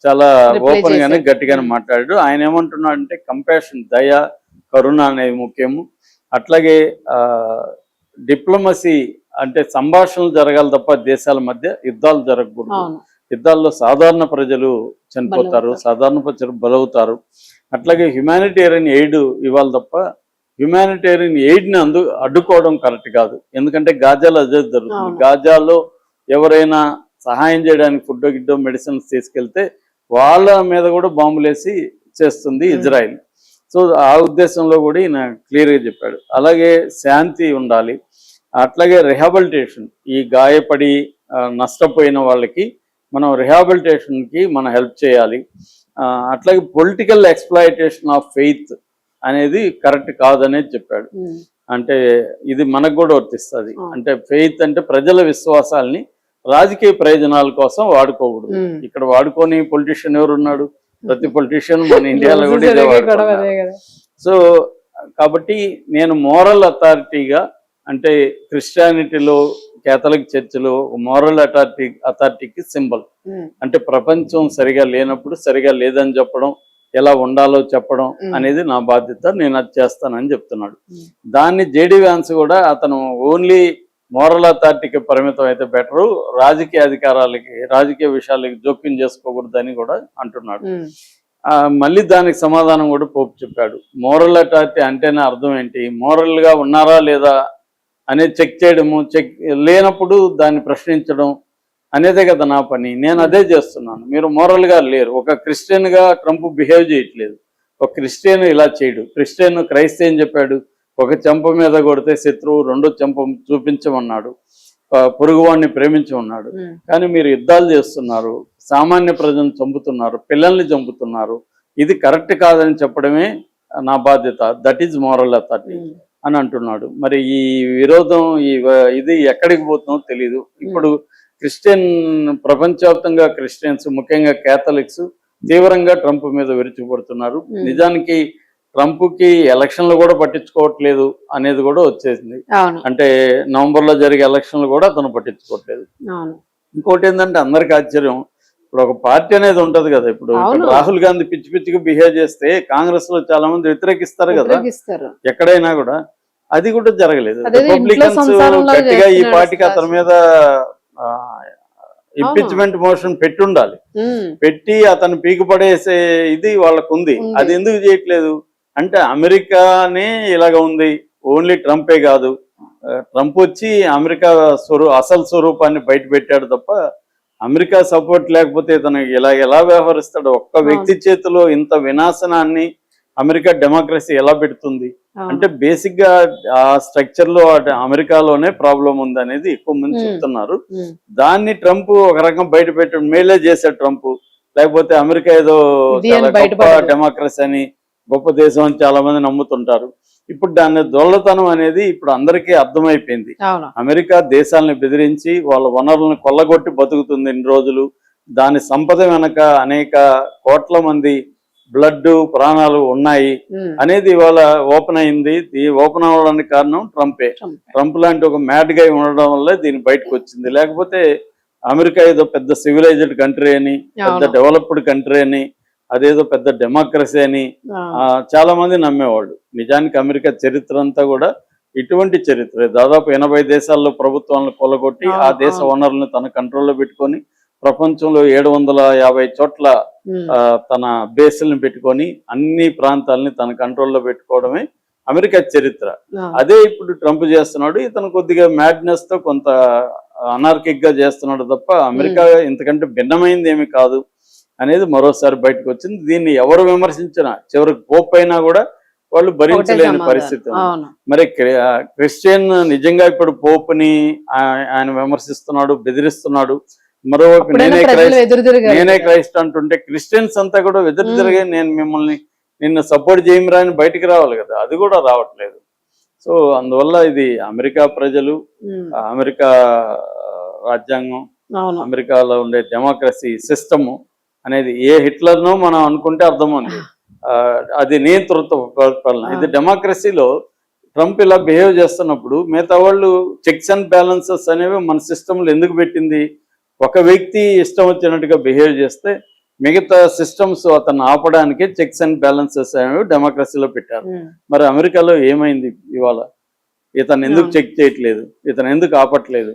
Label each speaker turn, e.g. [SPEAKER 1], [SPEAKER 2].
[SPEAKER 1] చాలా ఓపెన్ గానే గట్టిగానే మాట్లాడాడు. ఆయన ఏమంటున్నాడంటే కంపాషన్, దయ, కరుణ అనేది ముఖ్యము. అట్లాగే డిప్లొమసీ అంటే సంభాషణలు జరగాలి తప్ప దేశాల మధ్య యుద్ధాలు జరగకూడదు. యుద్ధాల్లో సాధారణ ప్రజలు చనిపోతారు, సాధారణ ప్రజలు బలవుతారు. అట్లాగే హ్యుమానిటేరియన్ ఎయిడ్ ఇవ్వాలి తప్ప హ్యుమానిటేరియన్ ఎయిడ్ని అడ్డుకోవడం కరెక్ట్ కాదు. ఎందుకంటే గాజాలో అదే జరుగుతుంది. గాజాలో ఎవరైనా సహాయం చేయడానికి ఫుడ్ గిడ్డో మెడిసిన్స్ తీసుకెళ్తే వాళ్ళ మీద కూడా బాంబులేసి చేస్తుంది ఇజ్రాయిల్. సో ఆ ఉద్దేశంలో కూడా ఈయన క్లియర్గా చెప్పాడు. అలాగే శాంతి ఉండాలి. అట్లాగే రిహాబిలిటేషన్, ఈ గాయపడి నష్టపోయిన వాళ్ళకి మనం రిహాబిలిటేషన్కి మనం హెల్ప్ చేయాలి. అట్లాగే పొలిటికల్ ఎక్స్‌ప్లాయిటేషన్ ఆఫ్ ఫెయిత్ అనేది కరెక్ట్ కాదనేది చెప్పాడు. అంటే ఇది మనకు కూడా వర్తిస్తుంది. అంటే ఫెయిత్ అంటే ప్రజల విశ్వాసాలని రాజకీయ ప్రయోజనాల కోసం వాడుకోకూడదు. ఇక్కడ వాడుకొని పొలిటీషియన్ ఎవరున్నాడు? ప్రతి పొలిటీషియన్ మన ఇండియాలో కూడా ఇదే వాడుతున్నారు. సో కాబట్టి నేను మోరల్ అథారిటీగా, అంటే క్రిస్టియానిటీలో కేథలిక్ చర్చిలో మోరల్ అథారిటీకి సింబల్. అంటే ప్రపంచం సరిగా లేనప్పుడు సరిగా లేదని చెప్పడం, ఎలా ఉండాలో చెప్పడం అనేది నా బాధ్యత, నేను అది చేస్తానని చెప్తున్నాడు. దాన్ని జేడీ వ్యాన్స్ కూడా అతను ఓన్లీ మోరల్ అథారిటీకి పరిమితం అయితే బెటరు, రాజకీయ అధికారాలకి రాజకీయ విషయాలకి జోక్యం చేసుకోకూడదని కూడా అంటున్నాడు. మళ్ళీ దానికి సమాధానం కూడా పోపు చెప్పాడు. మోరల్ అథారిటీ అంటేనే అర్థం ఏంటి? మోరల్గా ఉన్నారా లేదా అనేది చెక్ చేయడము, చెక్ లేనప్పుడు దాన్ని ప్రశ్నించడం అనేదే కదా నా పని. నేను అదే చేస్తున్నాను. మీరు మోరల్గా లేరు. ఒక క్రిస్టియన్గా ట్రంప్ బిహేవ్ చేయట్లేదు. ఒక క్రిస్టియన్ ఇలా చేయడు. క్రిస్టియన్ క్రైస్తవ ఏం చెప్పాడు? ఒక చెంప మీద కొడితే శత్రువు రెండో చెంప చూపించమన్నాడు, పొరుగువాడిని ప్రేమించమన్నాడు. కానీ మీరు యుద్ధాలు చేస్తున్నారు, సామాన్య ప్రజలను చంపుతున్నారు, పిల్లల్ని చంపుతున్నారు. ఇది కరెక్ట్ కాదని చెప్పడమే నా బాధ్యత. దట్ ఈజ్ మోరల్ అథారిటీ అని అంటున్నాడు. మరి ఈ విరోధం ఇది ఎక్కడికి పోతుందో తెలీదు. ఇప్పుడు క్రిస్టియన్ ప్రపంచవ్యాప్తంగా క్రిస్టియన్స్, ముఖ్యంగా కేథలిక్స్ తీవ్రంగా ట్రంప్ మీద విరుచుకుపడుతున్నారు. నిజానికి ట్రంప్కి ఎలక్షన్లు కూడా పట్టించుకోవట్లేదు అనేది కూడా వచ్చేసింది. అంటే నవంబర్లో జరిగే ఎలక్షన్లు కూడా అతను పట్టించుకోవట్లేదు. ఇంకోటి ఏంటంటే అందరికి ఆశ్చర్యం, ఇప్పుడు ఒక పార్టీ అనేది ఉంటది కదా. ఇప్పుడు రాహుల్ గాంధీ పిచ్చి పిచ్చిగా బిహేవ్ చేస్తే కాంగ్రెస్ లో చాలా మంది వ్యతిరేకిస్తారు కదా ఎక్కడైనా కూడా. అది కూడా జరగలేదు. రిపబ్లికన్స్ గట్టిగా ఈ పార్టీకి అతని మీద ఇంపీచ్మెంట్ మోషన్ పెట్టి ఉండాలి, పెట్టి అతను పీకు పడేసే ఇది వాళ్ళకు ఉంది. అది ఎందుకు చేయట్లేదు అంటే అమెరికానే ఇలాగ ఉంది. ఓన్లీ ట్రంపే కాదు, ట్రంప్ వచ్చి అమెరికా అసలు స్వరూపాన్ని బయట పెట్టాడు తప్ప అమెరికా సపోర్ట్ లేకపోతే ఇతను ఎలా వ్యవహరిస్తాడు? ఒక్క వ్యక్తి చేతిలో ఇంత వినాశనాన్ని అమెరికా డెమోక్రసీ ఎలా పెడుతుంది అంటే బేసిక్ గా ఆ స్ట్రక్చర్ లో అమెరికాలోనే ప్రాబ్లం ఉంది అనేది ఎక్కువ మంది చెప్తున్నారు. దాన్ని ట్రంప్ ఒక రకం బయట పెట్టడం మేలే చేశాడు ట్రంప్. లేకపోతే అమెరికా ఏదో గొప్ప డెమోక్రసీ అని, గొప్ప దేశం అని చాలా మంది నమ్ముతుంటారు. ఇప్పుడు దాని దొల్లతనం అనేది ఇప్పుడు అందరికీ అర్థమైపోయింది. అమెరికా దేశాలను బెదిరించి వాళ్ళ వనరులను కొల్లగొట్టి బతుకుతుంది ఇన్ని రోజులు. దాని సంపద వెనక అనేక కోట్ల మంది బ్లడ్ ప్రాణాలు ఉన్నాయి అనేది ఇవాళ ఓపెన్ అయింది. ఓపెన్ అవ్వడానికి కారణం ట్రంపే. ట్రంప్ లాంటి ఒక మ్యాడ్ గా ఉండడం వల్లే దీన్ని బయటకు వచ్చింది. లేకపోతే అమెరికా ఏదో పెద్ద సివిలైజ్డ్ కంట్రీ అని, పెద్ద డెవలప్డ్ కంట్రీ అని, అదేదో పెద్ద డెమోక్రసీ అని చాలా మంది నమ్మేవాళ్ళు. నిజానికి అమెరికా చరిత్ర అంతా కూడా ఇటువంటి చరిత్ర. దాదాపు 80 దేశాల్లో ప్రభుత్వాలను కొల్లగొట్టి ఆ దేశ వనరులను తన కంట్రోల్లో పెట్టుకొని ప్రపంచంలో 750 చోట్ల తన బేసులను పెట్టుకొని అన్ని ప్రాంతాలని తన కంట్రోల్లో పెట్టుకోవడమే అమెరికా చరిత్ర. అదే ఇప్పుడు ట్రంప్ చేస్తున్నాడు. ఇతను కొద్దిగా మ్యాడ్నెస్ తో కొంత అనార్కిక్ గా చేస్తున్నాడు తప్ప అమెరికా ఇంతకంటే భిన్నమైంది ఏమి కాదు అనేది మరోసారి బయటకు వచ్చింది. దీన్ని ఎవరు విమర్శించినా చివరికి పోప్ అయినా కూడా వాళ్ళు భరించలేని పరిస్థితి. మరి క్రిస్టియన్ నిజంగా ఇప్పుడు పోప్ ని ఆయన విమర్శిస్తున్నాడు, బెదిరిస్తున్నాడు. మరోవైపు నేనే క్రైస్ట్ అంటుంటే క్రిస్టియన్స్ అంతా కూడా ఎదురు తిరిగే నిన్ను సపోర్ట్ చేయమరా అని బయటికి రావాలి కదా, అది కూడా రావట్లేదు. సో అందువల్ల ఇది అమెరికా ప్రజలు, అమెరికా రాజ్యాంగం, అమెరికాలో ఉండే డెమోక్రసీ సిస్టమ్ అనేది ఏ హిట్లర్నో మనం అనుకుంటే అర్థమవుతుంది. అది నియంతృత్వ పరిపాలన. ఇది డెమోక్రసీలో ట్రంప్ ఇలా బిహేవ్ చేస్తున్నప్పుడు మిగతా వాళ్ళు చెక్స్ అండ్ బ్యాలెన్సెస్ అనేవి మన సిస్టంలో ఎందుకు పెట్టింది? ఒక వ్యక్తి ఇష్టం వచ్చినట్టుగా బిహేవ్ చేస్తే మిగతా సిస్టమ్స్ అతను ఆపడానికి చెక్స్ అండ్ బ్యాలెన్సెస్ అనేవి డెమోక్రసీలో పెట్టారు. మరి అమెరికాలో ఏమైంది ఇవాళ? ఇతను ఎందుకు చెక్ చేయట్లేదు, ఇతను ఎందుకు ఆపట్లేదు?